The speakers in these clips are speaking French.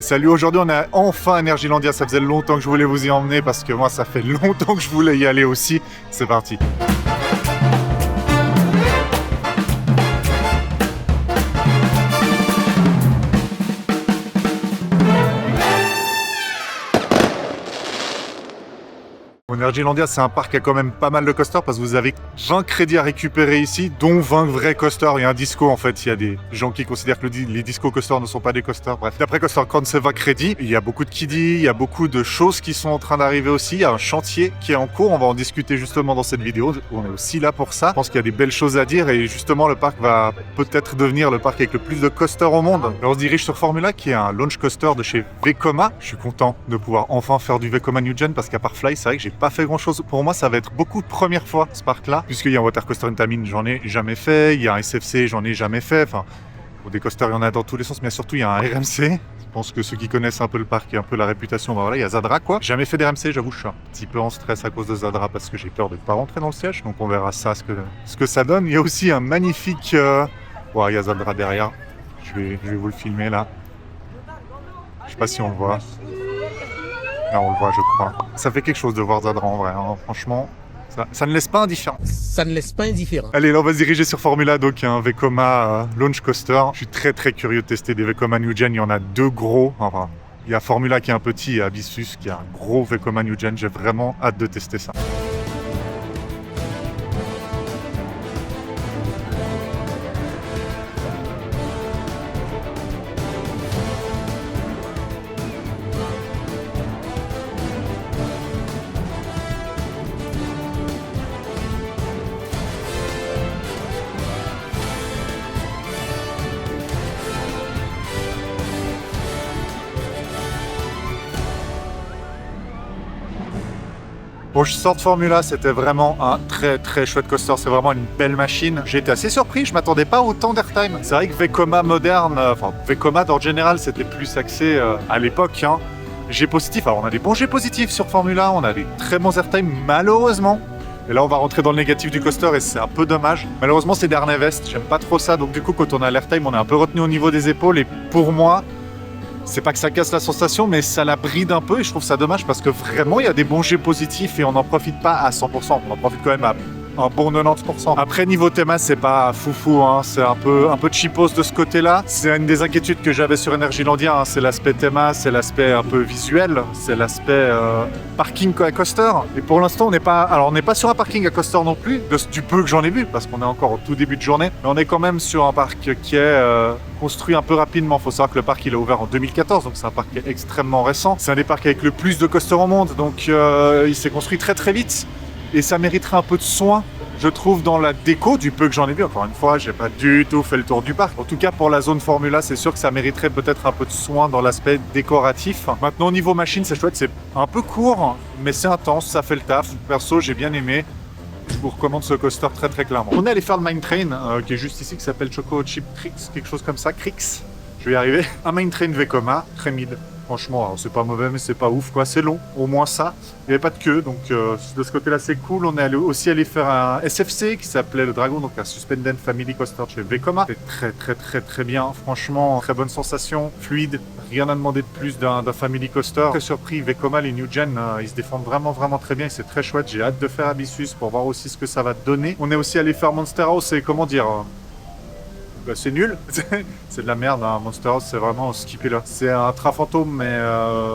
Salut, aujourd'hui on est enfin à Energylandia, ça faisait longtemps que je voulais vous y emmener parce que moi ça fait longtemps que je voulais y aller aussi. C'est parti. Energylandia, c'est un parc qui a quand même pas mal de coasters parce que vous avez 20 crédits à récupérer ici, dont 20 vrais coasters et un disco en fait. Il y a des gens qui considèrent que les disco coasters ne sont pas des coasters. Bref, d'après Coaster Corner, c'est 20 crédits. Il y a beaucoup de kiddies, il y a beaucoup de choses qui sont en train d'arriver aussi. Il y a un chantier qui est en cours, on va en discuter justement dans cette vidéo. On est aussi là pour ça. Je pense qu'il y a des belles choses à dire et justement le parc va peut-être devenir le parc avec le plus de coasters au monde. Alors, on se dirige sur Formula qui est un launch coaster de chez Vekoma. Je suis content de pouvoir enfin faire du Vekoma New Gen parce qu'à part Fly, c'est vrai que j'ai pas fait grand chose. Pour moi, ça va être beaucoup de premières fois ce parc-là, puisqu'il y a un Water Coaster Intamin, j'en ai jamais fait. Il y a un SFC, j'en ai jamais fait. Enfin, pour des coasters, il y en a dans tous les sens, mais surtout, il y a un RMC. Je pense que ceux qui connaissent un peu le parc et un peu la réputation, ben voilà, il y a Zadra quoi. Jamais fait d'RMC, j'avoue, je suis un petit peu en stress à cause de Zadra parce que j'ai peur de ne pas rentrer dans le siège. Donc on verra ça, ce que ça donne. Il y a aussi un magnifique... Ouais, il y a Zadra derrière. Je vais vous le filmer là. Je sais pas si on le voit. Là, on le voit, je crois. Ça fait quelque chose de voir Zadra en vrai, hein. Franchement, ça ne laisse pas indifférent. Ça ne laisse pas indifférent. Allez, là, on va se diriger sur Formula, donc un Vekoma Launch Coaster. Je suis très curieux de tester des Vekoma New Gen. Il y en a deux gros. Enfin, il y a Formula qui est un petit et Abyssus qui est un gros Vekoma New Gen. J'ai vraiment hâte de tester ça. Bon, je sors de Formula, c'était vraiment un très chouette coaster, c'est vraiment une belle machine. J'ai été assez surpris, je m'attendais pas à autant d'airtime. C'est vrai que Vekoma moderne, enfin Vekoma en général, c'était plus axé à l'époque. Hein. G positif, alors on a des bons G positifs sur Formula, on a des très bons airtime malheureusement. Et là on va rentrer dans le négatif du coaster et c'est un peu dommage. Malheureusement c'est des harnais vestes, j'aime pas trop ça, donc du coup quand on a l'airtime on est un peu retenu au niveau des épaules et pour moi, c'est pas que ça casse la sensation, mais ça la bride un peu et je trouve ça dommage parce que vraiment il y a des bons jets positifs et on n'en profite pas à 100%. On en profite quand même à un bon 90%. Après niveau théma, c'est pas foufou, hein. C'est un peu cheapos de ce côté-là. C'est une des inquiétudes que j'avais sur Energylandia, hein. C'est l'aspect théma, c'est l'aspect un peu visuel, c'est l'aspect parking à coaster. Et pour l'instant, on n'est pas sur un parking à coaster non plus, du peu que j'en ai vu, parce qu'on est encore au tout début de journée. Mais on est quand même sur un parc qui est construit un peu rapidement. Il faut savoir que le parc il a ouvert en 2014, donc c'est un parc qui est extrêmement récent. C'est un des parcs avec le plus de coasters au monde, donc il s'est construit très vite. Et ça mériterait un peu de soin, je trouve, dans la déco, du peu que j'en ai vu. Encore une fois, j'ai pas du tout fait le tour du parc. En tout cas, pour la zone Formula, c'est sûr que ça mériterait peut-être un peu de soin dans l'aspect décoratif. Maintenant, au niveau machine, c'est chouette, c'est un peu court, mais c'est intense, ça fait le taf. Perso, j'ai bien aimé. Je vous recommande ce coaster très clairement. On est allé faire le Mine Train, qui est juste ici, qui s'appelle Choco Chip Crix, quelque chose comme ça, Crix. Je vais y arriver. Un Mine Train Vekoma, très mid. Franchement, c'est pas mauvais, mais c'est pas ouf, quoi. C'est long, au moins ça. Il n'y avait pas de queue, donc de ce côté-là, c'est cool. On est aussi allé faire un SFC qui s'appelait le Dragon, donc un Suspended Family Coaster chez Vekoma. C'était très bien. Franchement, très bonne sensation, fluide. Rien à demander de plus d'un Family Coaster. Très surpris, Vekoma, les New Gen, ils se défendent vraiment très bien. Et c'est très chouette. J'ai hâte de faire Abyssus pour voir aussi ce que ça va donner. On est aussi allé faire Monster House et comment dire... Bah, c'est nul, c'est de la merde, hein. Monster House c'est vraiment skippé là. C'est un train fantôme mais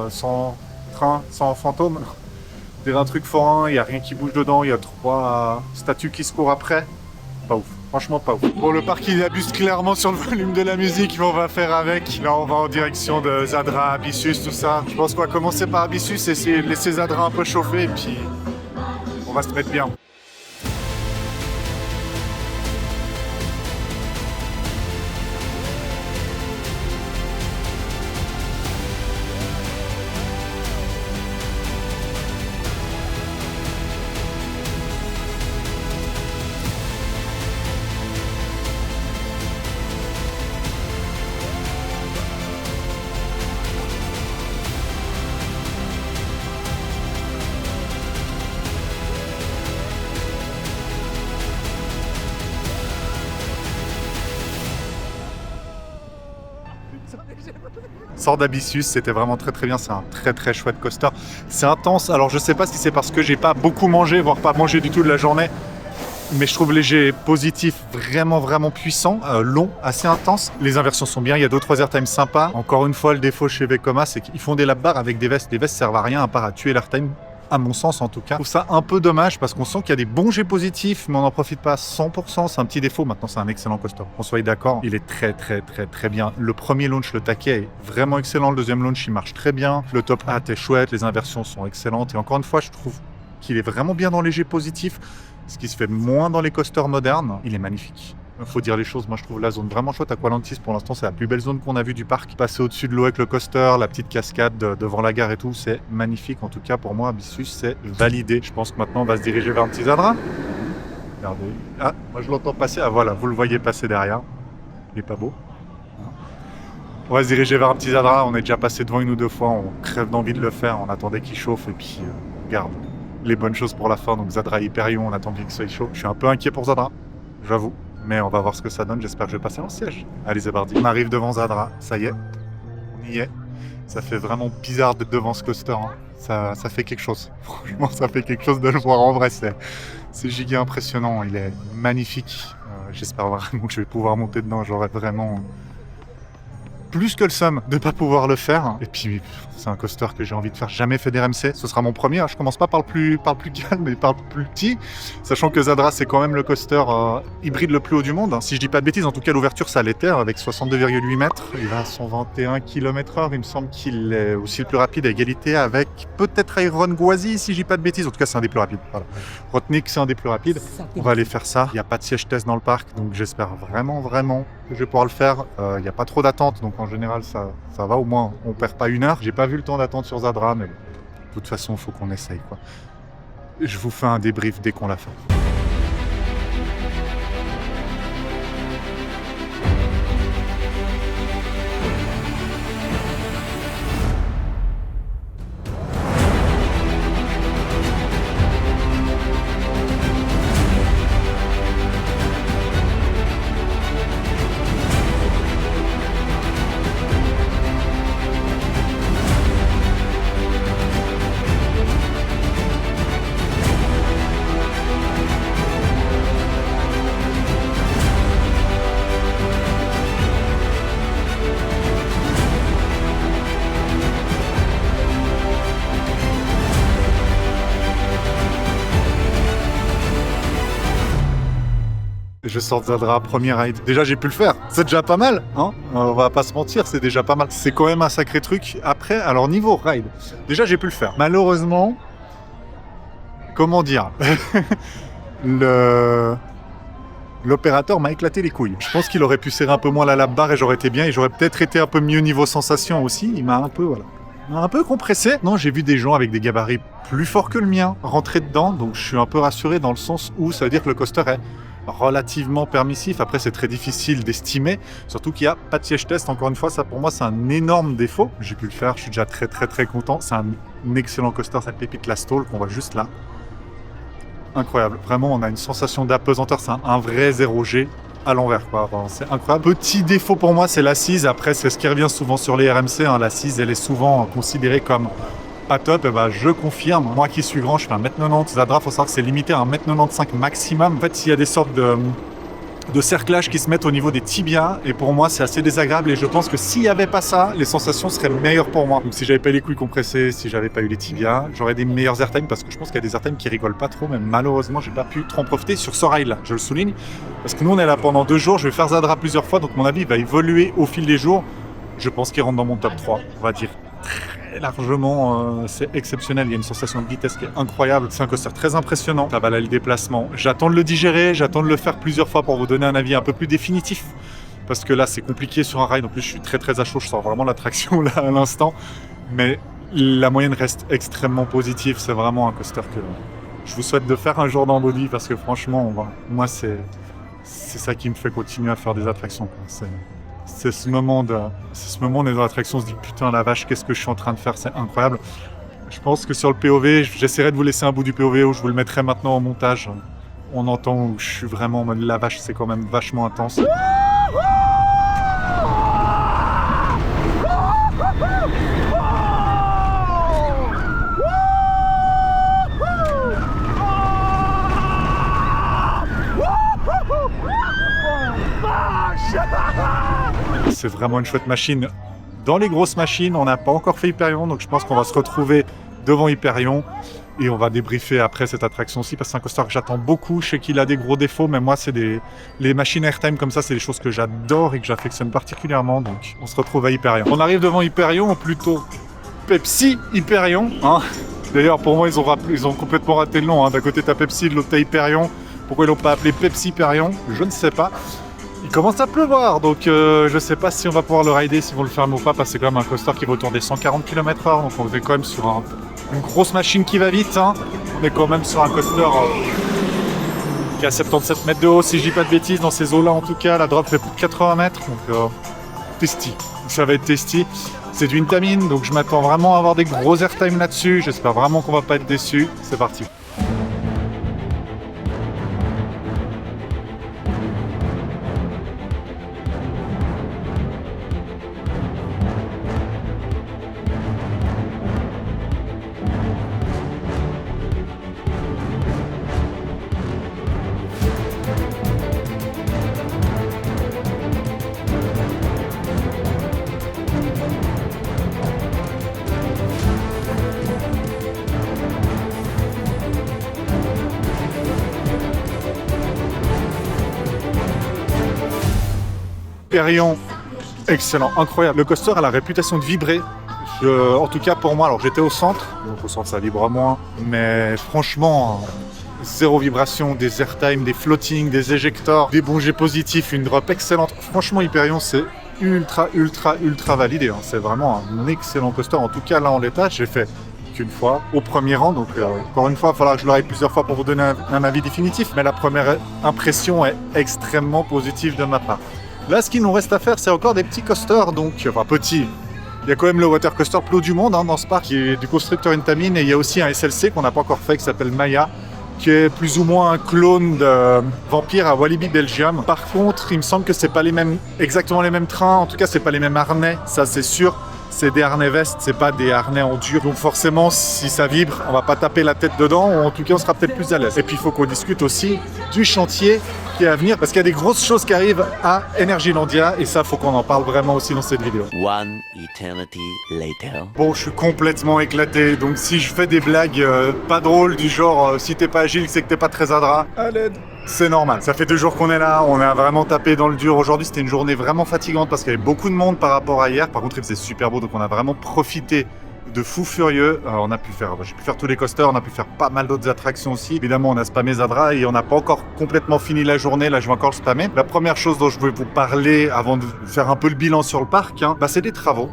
sans train, sans fantôme. C'est un truc forain, il n'y a rien qui bouge dedans, il y a 3 statues qui se courent après. Pas ouf, franchement pas ouf. Bon, le parc il abuse clairement sur le volume de la musique, mais on va faire avec. Là on va en direction de Zadra, Abyssus, tout ça. Je pense qu'on va commencer par Abyssus, essayer de laisser Zadra un peu chauffer et puis on va se mettre bien. sort d'Abyssus, c'était vraiment très très bien, c'est un très très chouette coaster. C'est intense, alors je sais pas si c'est parce que j'ai pas beaucoup mangé, voire pas mangé du tout de la journée, mais je trouve léger, positif, vraiment vraiment puissant, long, assez intense. Les inversions sont bien, il y a 2-3 airtime sympas. Encore une fois, le défaut chez Vekoma, c'est qu'ils font des lap bars avec des vestes. Les vestes servent à rien à part à tuer l'airtime, à mon sens en tout cas. Je trouve ça un peu dommage parce qu'on sent qu'il y a des bons jets positifs, mais on n'en profite pas à 100%. C'est un petit défaut. Maintenant, c'est un excellent coaster. On soit d'accord, il est très très très très bien. Le premier launch, le taquet, est vraiment excellent. Le deuxième launch, il marche très bien. Le top hat est chouette, les inversions sont excellentes. Et encore une fois, je trouve qu'il est vraiment bien dans les jets positifs. Ce qui se fait moins dans les coasters modernes, il est magnifique. Il faut dire les choses, moi je trouve la zone vraiment chouette. Aqualantis pour l'instant c'est la plus belle zone qu'on a vue du parc. Passer au-dessus de l'eau avec le coaster, la petite cascade devant la gare et tout, c'est magnifique. En tout cas pour moi Abyssus c'est validé. Je pense que maintenant on va se diriger vers Mtizadra. Regardez. Ah, moi je l'entends passer. Ah voilà, vous le voyez passer derrière. Il est pas beau. On va se diriger vers Mtizadra, on est déjà passé devant une ou deux fois, on crève d'envie de le faire, on attendait qu'il chauffe et puis regarde. Les bonnes choses pour la fin, donc Zadra Hyperion, on attend bien qu'il soit chaud. Je suis un peu inquiet pour Zadra, j'avoue, mais on va voir ce que ça donne, j'espère que je vais passer en siège. Allez Zebardi, on arrive devant Zadra, ça y est, on y est. Ça fait vraiment bizarre d'être devant ce coaster, hein. Ça fait quelque chose, franchement ça fait quelque chose de le voir en vrai, c'est giga impressionnant, il est magnifique. J'espère vraiment que je vais pouvoir monter dedans, j'aurais vraiment plus que le somme de ne pas pouvoir le faire. Et puis, c'est un coaster que j'ai envie de faire. Jamais fait d'RMC. Ce sera mon premier. Je commence pas par le plus calme, mais par le plus petit. Sachant que Zadra, c'est quand même le coaster hybride le plus haut du monde. Si je dis pas de bêtises, en tout cas, l'ouverture, ça l'était avec 62,8 mètres. Il va à 121 km/h. Il me semble qu'il est aussi le plus rapide à égalité avec peut-être Iron Gwazi, si je dis pas de bêtises. En tout cas, c'est un des plus rapides. Voilà. Rotnik, c'est un des plus rapides. On va aller faire ça. Il n'y a pas de siège test dans le parc, donc j'espère vraiment que je vais pouvoir le faire. Il n'y a pas trop d'attente, donc en général, ça va. Au moins, on perd pas une heure. J'ai pas vu le temps d'attente sur Zadra, mais bon, de toute façon, il faut qu'on essaye, quoi. Je vous fais un débrief dès qu'on l'a fait. Je sors de Zadra, premier ride. Déjà, j'ai pu le faire. C'est déjà pas mal, hein. On va pas se mentir, c'est déjà pas mal. C'est quand même un sacré truc. Après, alors niveau ride, déjà, j'ai pu le faire. Malheureusement, comment dire L'opérateur m'a éclaté les couilles. Je pense qu'il aurait pu serrer un peu moins la lap bar et j'aurais été bien. Et j'aurais peut-être été un peu mieux niveau sensation aussi. Il m'a un peu compressé. Non, j'ai vu des gens avec des gabarits plus forts que le mien rentrer dedans. Donc, je suis un peu rassuré dans le sens où ça veut dire que le coaster est relativement permissif. Après, c'est très difficile d'estimer, surtout qu'il n'y a pas de siège test. Encore une fois, ça pour moi, c'est un énorme défaut. J'ai pu le faire, je suis déjà très très très content. C'est un excellent coaster, cette pépite la Stall qu'on voit juste là. Incroyable, vraiment, on a une sensation d'apesanteur, c'est un vrai 0G à l'envers, quoi. Enfin, c'est incroyable. Petit défaut pour moi, c'est l'assise. Après, c'est ce qui revient souvent sur les RMC, hein. L'assise, elle est souvent considérée comme pas top. Et ben, je confirme, moi qui suis grand, je fais 1m90. Zadra, faut savoir que c'est limité à 1m95 maximum. En fait, il y a des sortes de cerclages qui se mettent au niveau des tibias, et pour moi c'est assez désagréable, et je pense que s'il n'y avait pas ça, les sensations seraient meilleures pour moi. Donc si j'avais pas les couilles compressées, si j'avais pas eu les tibias, j'aurais des meilleurs airtime, parce que je pense qu'il y a des airtime qui rigolent pas trop, mais malheureusement j'ai pas pu trop en profiter sur ce rail là, je le souligne, parce que nous on est là pendant 2 jours, je vais faire Zadra plusieurs fois, donc mon avis va évoluer au fil des jours. Je pense qu'il rentre dans mon top 3, on va dire très largement, c'est exceptionnel, il y a une sensation de vitesse qui est incroyable, c'est un coaster très impressionnant, ça valait le déplacement, j'attends de le digérer, j'attends de le faire plusieurs fois pour vous donner un avis un peu plus définitif, parce que là c'est compliqué sur un ride, en plus je suis très très à chaud, je sors vraiment l'attraction là à l'instant, mais la moyenne reste extrêmement positive, c'est vraiment un coaster que je vous souhaite de faire un jour dans Body, parce que franchement, moi c'est ça qui me fait continuer à faire des attractions, quoi. C'est ce moment des attractions, on se dit putain la vache, qu'est-ce que je suis en train de faire, c'est incroyable. Je pense que sur le POV, j'essaierai de vous laisser un bout du POV où je vous le mettrai maintenant au montage. On entend où je suis vraiment en mode la vache, c'est quand même vachement intense. c'est vraiment une chouette machine. Dans les grosses machines, on n'a pas encore fait Hyperion, donc je pense qu'on va se retrouver devant Hyperion et on va débriefer après cette attraction-ci parce que c'est un coaster que j'attends beaucoup. Je sais qu'il a des gros défauts, mais moi, les machines airtime comme ça, c'est des choses que j'adore et que j'affectionne particulièrement. Donc, on se retrouve à Hyperion. On arrive devant Hyperion, ou plutôt Pepsi Hyperion. Hein. D'ailleurs, pour moi, ils ont complètement raté le nom. Hein. D'un côté, t'as Pepsi, de l'autre, t'as Hyperion. Pourquoi ils l'ont pas appelé Pepsi Hyperion? Je ne sais pas. Il commence à pleuvoir, donc je sais pas si on va pouvoir le rider, si on va le faire ou pas, parce que c'est quand même un coaster qui va autour des 140 km/h, donc on est quand même sur une grosse machine qui va vite. Hein. On est quand même sur un coaster qui a 77 mètres de haut, si je dis pas de bêtises, dans ces eaux-là en tout cas. La drop fait plus de 80 mètres, donc testy. Ça va être testy. C'est du Intamin, donc je m'attends vraiment à avoir des gros airtime là-dessus. J'espère vraiment qu'on va pas être déçus. C'est parti. Hyperion, excellent, incroyable. Le coaster a la réputation de vibrer. En tout cas pour moi, alors j'étais au centre, donc au centre ça vibre moins, mais franchement, zéro vibration, des airtime, des floating, des éjectors, des bons jets positifs, une drop excellente. Franchement, Hyperion, c'est ultra validé. Hein. C'est vraiment un excellent coaster. En tout cas, là en l'état, j'ai fait qu'une fois au premier rang, donc encore une fois, il faudra que je l'aille plusieurs fois pour vous donner un avis définitif, mais la première impression est extrêmement positive de ma part. Là, ce qu'il nous reste à faire, c'est encore des petits coasters, donc, enfin petits. Il y a quand même le water coaster plus haut du monde hein, dans ce parc, qui est du constructeur Intamin, et il y a aussi un SLC qu'on n'a pas encore fait, qui s'appelle Maya, qui est plus ou moins un clone de Vampire à Walibi Belgium. Par contre, il me semble que c'est pas exactement les mêmes trains, en tout cas, c'est pas les mêmes harnais, ça c'est sûr. C'est des harnais vestes, c'est pas des harnais en dur. Donc forcément, si ça vibre, on va pas taper la tête dedans, ou en tout cas, on sera peut-être plus à l'aise. Et puis, il faut qu'on discute aussi du chantier qui est à venir, parce qu'il y a des grosses choses qui arrivent à Energylandia, et ça, faut qu'on en parle vraiment aussi dans cette vidéo. One eternity later. Bon, je suis complètement éclaté, donc si je fais des blagues pas drôles, du genre si t'es pas agile, c'est que t'es pas très adra, à l'aide. C'est normal, ça fait 2 jours qu'on est là, on a vraiment tapé dans le dur. Aujourd'hui, c'était une journée vraiment fatigante parce qu'il y avait beaucoup de monde par rapport à hier. Par contre, il faisait super beau, donc on a vraiment profité de fou furieux. J'ai pu faire tous les coasters, on a pu faire pas mal d'autres attractions aussi. Évidemment, on a spammé Zadra et on n'a pas encore complètement fini la journée. Là, je vais encore le spammer. La première chose dont je voulais vous parler avant de faire un peu le bilan sur le parc, c'est des travaux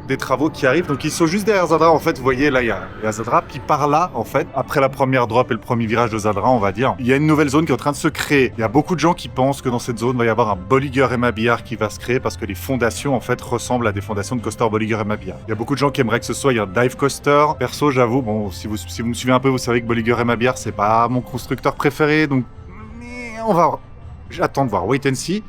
qui arrivent. Donc, ils sont juste derrière Zadra. En fait, vous voyez, là, il y a Zadra. Puis par là, en fait, après la première drop et le premier virage de Zadra, on va dire, il y a une nouvelle zone qui est en train de se créer. Il y a beaucoup de gens qui pensent que dans cette zone, il va y avoir un Bolliger et Mabillard qui va se créer parce que les fondations, en fait, ressemblent à des fondations de coaster Bolliger et Mabillard. Il y a beaucoup de gens qui aimeraient que ce soit un dive coaster. Perso, j'avoue, bon, si vous me suivez un peu, vous savez que Bolliger et Mabillard, c'est pas mon constructeur préféré, donc j'attends de voir, wait and see.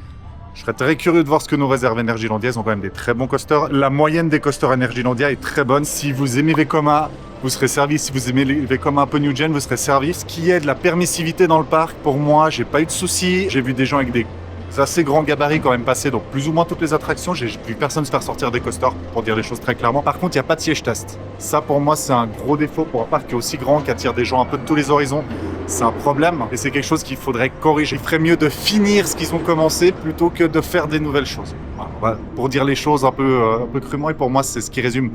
Je serais très curieux de voir ce que nous réserve Energylandia. Ils ont quand même des très bons coasters. La moyenne des coasters Energylandia est très bonne. Si vous aimez Vekoma, vous serez servi. Si vous aimez Vekoma un peu new gen, vous serez servi. Ce qui est de la permissivité dans le parc, pour moi, j'ai pas eu de soucis. J'ai vu des gens avec des assez grands gabarits quand même passer, donc plus ou moins toutes les attractions. J'ai vu personne se faire sortir des coasters, pour dire les choses très clairement. Par contre, il n'y a pas de siège test. Ça, pour moi, c'est un gros défaut pour un parc qui est aussi grand, qui attire des gens un peu de tous les horizons. C'est un problème et c'est quelque chose qu'il faudrait corriger. Il ferait mieux de finir ce qu'ils ont commencé plutôt que de faire des nouvelles choses. Voilà, pour dire les choses un peu crûment, et pour moi, c'est ce qui résume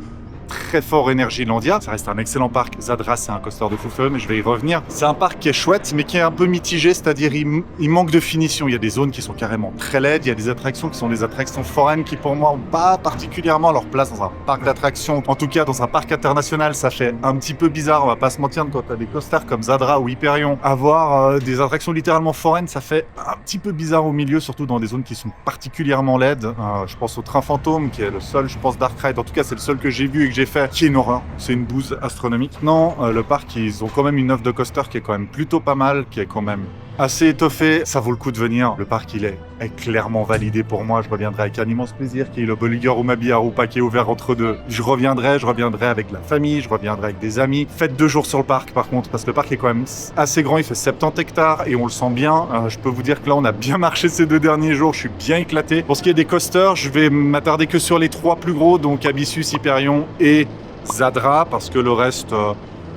très fort Energylandia. Ça reste un excellent parc. Zadra, c'est un coaster de fou furieux, mais je vais y revenir. C'est un parc qui est chouette, mais qui est un peu mitigé, c'est-à-dire il manque de finition. Il y a des zones qui sont carrément très laides, il y a des attractions qui sont des attractions foraines qui, pour moi, n'ont pas particulièrement leur place dans un parc d'attractions. En tout cas, dans un parc international, ça fait un petit peu bizarre, on va pas se mentir, quand tu as des coasters comme Zadra ou Hyperion. Avoir des attractions littéralement foraines, ça fait un petit peu bizarre au milieu, surtout dans des zones qui sont particulièrement laides. Je pense au Train Fantôme, qui est le seul, je pense, Dark Ride. En tout cas, c'est le seul que j'ai vu et que j'ai fait, qui est une horreur. C'est une bouse astronomique. Non, le parc, ils ont quand même une offre de coaster qui est quand même plutôt pas mal, qui est quand même assez étoffé. Ça vaut le coup de venir. Le parc, il est clairement validé pour moi. Je reviendrai avec un immense plaisir, qu'il y ait le Bolliger ou Mabillard ou pas qui est ouvert entre deux. Je reviendrai avec la famille, je reviendrai avec des amis. Faites 2 jours sur le parc par contre, parce que le parc est quand même assez grand, il fait 70 hectares et on le sent bien. Je peux vous dire que là on a bien marché ces 2 derniers jours, je suis bien éclaté. Pour ce qui est des coasters, je vais m'attarder que sur les 3 plus gros, donc Abyssus, Hyperion et Zadra, parce que le reste...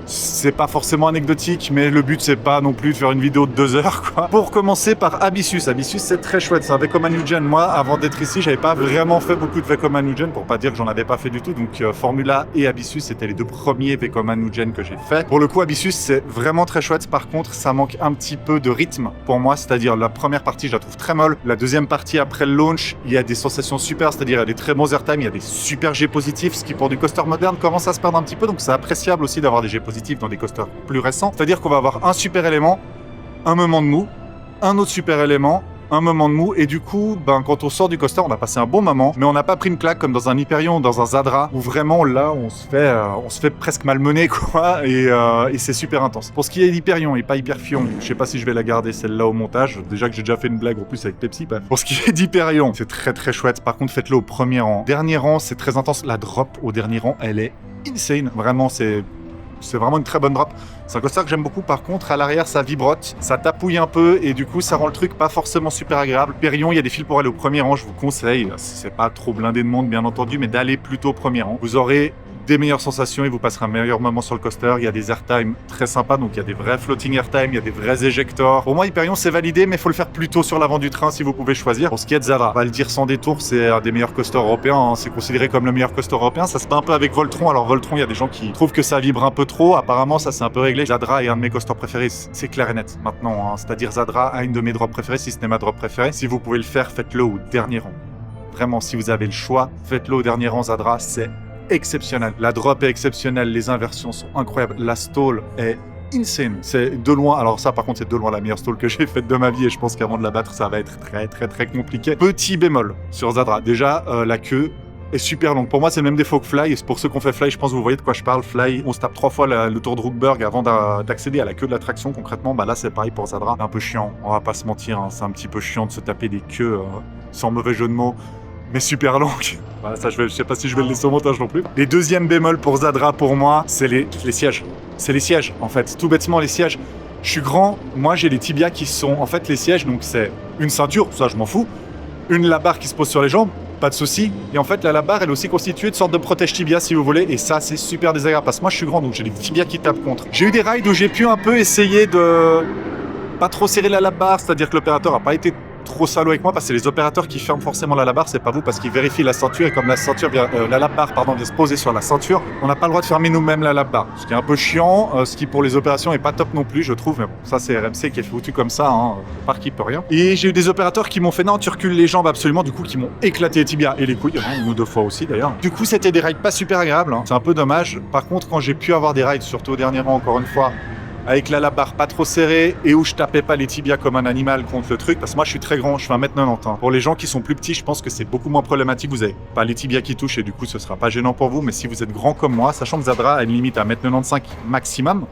c'est pas forcément anecdotique, mais le but c'est pas non plus de faire une vidéo de 2 heures quoi. Pour commencer par Abyssus. Abyssus c'est très chouette, c'est un Vekoma New Gen. Moi avant d'être ici j'avais pas vraiment fait beaucoup de Vekoma New Gen, pour pas dire que j'en avais pas fait du tout. Donc Formula et Abyssus c'était les 2 premiers Vekoma New Gen que j'ai fait. Pour le coup Abyssus c'est vraiment très chouette, par contre ça manque un petit peu de rythme pour moi, c'est-à-dire la première partie je la trouve très molle, la deuxième partie après le launch il y a des sensations super, c'est-à-dire il y a des très bons airtime, il y a des super G positifs, ce qui pour du coaster moderne commence à se perdre un petit peu, donc c'est appréciable aussi d'avoir des G positifs dans des coasters plus récents. C'est-à-dire qu'on va avoir un super élément, un moment de mou, un autre super élément, un moment de mou, et du coup, quand on sort du coaster, on a passé un bon moment, mais on n'a pas pris une claque comme dans un Hyperion ou dans un Zadra, où vraiment là, on se fait presque malmener, quoi, et c'est super intense. Pour ce qui est d'Hyperion et pas Hyperfion, je sais pas si je vais la garder celle-là au montage, déjà que j'ai déjà fait une blague en plus avec Pepsi, bref. Pour ce qui est d'Hyperion, c'est très très chouette, par contre, faites-le au premier rang. Dernier rang, c'est très intense, la drop au dernier rang, elle est insane, vraiment, c'est vraiment une très bonne drop. C'est un coaster que j'aime beaucoup. Par contre, à l'arrière, ça vibrote, ça tapouille un peu et du coup, ça rend le truc pas forcément super agréable. Hyperion, il y a des fils pour aller au premier rang. Je vous conseille, si c'est pas trop blindé de monde, bien entendu, mais d'aller plutôt au premier rang. Vous aurez des meilleures sensations et vous passerez un meilleur moment sur le coaster. Il y a des airtime très sympas, donc il y a des vrais floating airtime, il y a des vrais éjectors. Pour moi, Hyperion, c'est validé, mais il faut le faire plutôt sur l'avant du train si vous pouvez choisir. Pour ce qui est de Zadra, on va le dire sans détour, c'est un des meilleurs coasters européens. Hein. C'est considéré comme le meilleur coaster européen. Ça se bat un peu avec Voltron. Alors Voltron, il y a des gens qui trouvent que ça vibre un peu trop. Apparemment, ça c'est un peu réglé. Zadra est un de mes coasters préférés, c'est clair et net maintenant. Hein. C'est-à-dire Zadra a une de mes drops préférées, si ce n'est ma drop préférée. Si vous pouvez le faire, faites-le au dernier rang. Vraiment, si vous avez le choix, faites-le au dernier rang. Zadra, c'est exceptionnel. La drop est exceptionnelle, les inversions sont incroyables, la stall est insane. C'est de loin, alors ça par contre c'est de loin la meilleure stall que j'ai faite de ma vie et je pense qu'avant de la battre ça va être très très très compliqué. Petit bémol sur Zadra, déjà la queue est super longue. Pour moi c'est le même défaut que Fly, et pour ceux qui ont fait Fly je pense que vous voyez de quoi je parle. Fly, on se tape 3 fois le tour de Rookburg avant d'accéder à la queue de l'attraction concrètement. Là c'est pareil pour Zadra, c'est un peu chiant, on va pas se mentir, hein. C'est un petit peu chiant de se taper des queues sans mauvais jeu de mots, mais super longue. Voilà, ça, je sais pas si je vais le laisser au montage non plus. Les deuxièmes bémols pour Zadra, pour moi, c'est les sièges. C'est les sièges, en fait. Tout bêtement, les sièges. Je suis grand, moi j'ai les tibias qui sont... En fait, les sièges, donc c'est une ceinture, ça je m'en fous. Une labarre qui se pose sur les jambes, pas de souci. Et en fait, la labarre, elle est aussi constituée de sorte de protège tibia, si vous voulez. Et ça, c'est super désagréable, parce que moi je suis grand, donc j'ai les tibias qui tapent contre. J'ai eu des rides où j'ai pu un peu essayer de... pas trop serrer la labarre, c'est-à-dire que l'opérateur a pas été trop salaud avec moi, parce que c'est les opérateurs qui ferment forcément la labarre, c'est pas vous, parce qu'ils vérifient la ceinture, et comme la ceinture vient, la labarre vient se poser sur la ceinture, on n'a pas le droit de fermer nous-mêmes la labarre, ce qui est un peu chiant, ce qui pour les opérations est pas top non plus je trouve, mais bon, ça c'est RMC qui est foutu comme ça, hein, le parc il peut rien. Et j'ai eu des opérateurs qui m'ont fait non, tu recules les jambes absolument, du coup qui m'ont éclaté les tibias et les couilles, hein, 1 ou 2 fois aussi d'ailleurs. Du coup c'était des rides pas super agréables, hein. C'est un peu dommage. Par contre quand j'ai pu avoir des rides, surtout au dernier rang encore une fois, avec la labarre pas trop serrée et où je tapais pas les tibias comme un animal contre le truc, parce que moi je suis très grand, je fais 1m90. Hein. Pour les gens qui sont plus petits, je pense que c'est beaucoup moins problématique, vous avez pas les tibias qui touchent et du coup ce sera pas gênant pour vous, mais si vous êtes grand comme moi, sachant que Zadra a une limite à 1m95 maximum,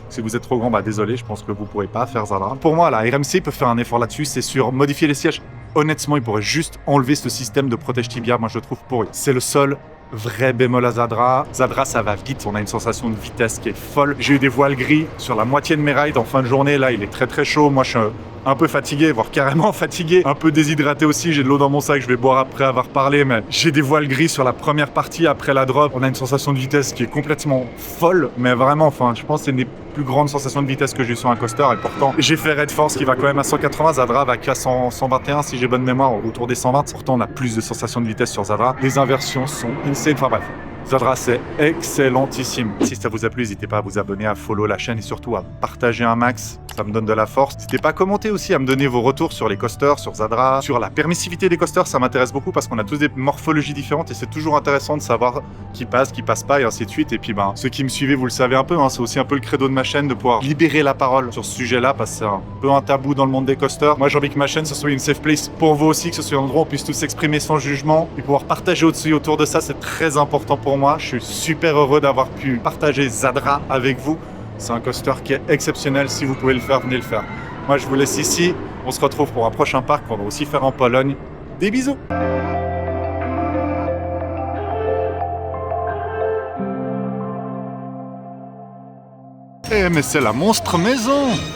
si vous êtes trop grand, désolé, je pense que vous pourrez pas faire Zadra. Pour moi, la RMC peut faire un effort là-dessus, c'est sur modifier les sièges. Honnêtement, il pourrait juste enlever ce système de protège tibia, moi je le trouve pourri. C'est le seul vrai bémol à Zadra. Zadra, ça va vite, on a une sensation de vitesse qui est folle. J'ai eu des voiles gris sur la moitié de mes rides en fin de journée, là il est très très chaud. Moi je suis un peu fatigué, voire carrément fatigué, un peu déshydraté aussi, j'ai de l'eau dans mon sac, je vais boire après avoir parlé, mais j'ai des voiles gris sur la première partie après la drop. On a une sensation de vitesse qui est complètement folle, mais vraiment, enfin, je pense que c'est une des plus grandes sensations de vitesse que j'ai eu sur un coaster, et pourtant, j'ai fait Red Force qui va quand même à 180, Zadra va qu'à 121 si j'ai bonne mémoire, autour des 120, pourtant on a plus de sensations de vitesse sur Zadra. Les inversions sont insane, enfin bref. Zadra, c'est excellentissime. Si ça vous a plu, n'hésitez pas à vous abonner, à follow la chaîne et surtout à partager un max. Ça me donne de la force. N'hésitez pas à commenter aussi, à me donner vos retours sur les coasters, sur Zadra, sur la permissivité des coasters. Ça m'intéresse beaucoup parce qu'on a tous des morphologies différentes et c'est toujours intéressant de savoir qui passe pas et ainsi de suite. Et puis, ceux qui me suivez, vous le savez un peu, hein, c'est aussi un peu le credo de ma chaîne de pouvoir libérer la parole sur ce sujet-là parce que c'est un peu un tabou dans le monde des coasters. Moi, j'ai envie que ma chaîne, ce soit une safe place pour vous aussi, que ce soit un endroit où on puisse tous s'exprimer sans jugement et pouvoir partager au-dessus autour de ça. C'est très important pour moi. Je suis super heureux d'avoir pu partager Zadra avec vous. C'est un coaster qui est exceptionnel. Si vous pouvez le faire, venez le faire. Moi, je vous laisse ici. On se retrouve pour un prochain parc qu'on va aussi faire en Pologne. Des bisous. Eh, mais c'est la monstre maison!